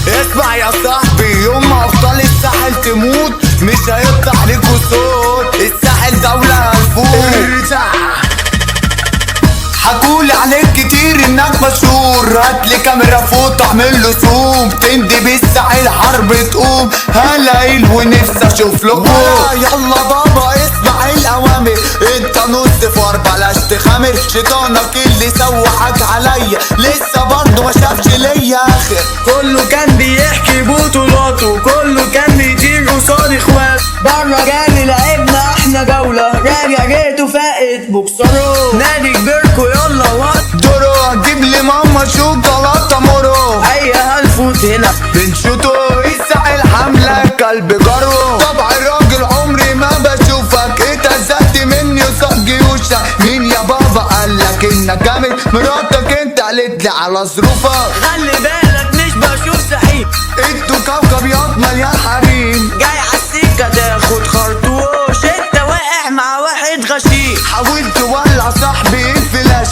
اسمع يا صاحبي، يوم ما ابطال الساحل تموت مش هيطلع ليكوا صوت. الساحل دولة هنفوت. حكولي عليك كتير انك مشهور، هاتلي كاميرا فوق اعمل له زوم، تندي بالساحل حرب تقوم. هلاقيل ونفسي اشوف لكم. يلا بابا اسمع الاوامر، انت نص فار بلاش تخامر. شيطانك اللي سوحك عليا لسه برضه ما شافش ليا اخر. كله كان بيحكي بطولاته، كله كان بيطير قصاد اخواته. بره جالي لعبنا احنا جولة، راجع جيته فائت بوكسره. نادي كبيركو يلا وات دورو هتجيب لي ماما شوكولاته مورو. ايوه هنفوت هنا بنشوتو الساحل حملة كلب جرو. طبع الراجل عمري ما بشوفك، اتهزقت مني وصق جيوشك. مين يا بابا قالك انك جامد؟ مراتك انت قالت لي على ظروفك. خلي بالك مش بشوف سحيب، انتوا كوكب ياض مليان حريم. جاي عالسكة تاخد خرطوش، انت واقع مع واحد غشيم. حاولت تولع صاحبي الفلاش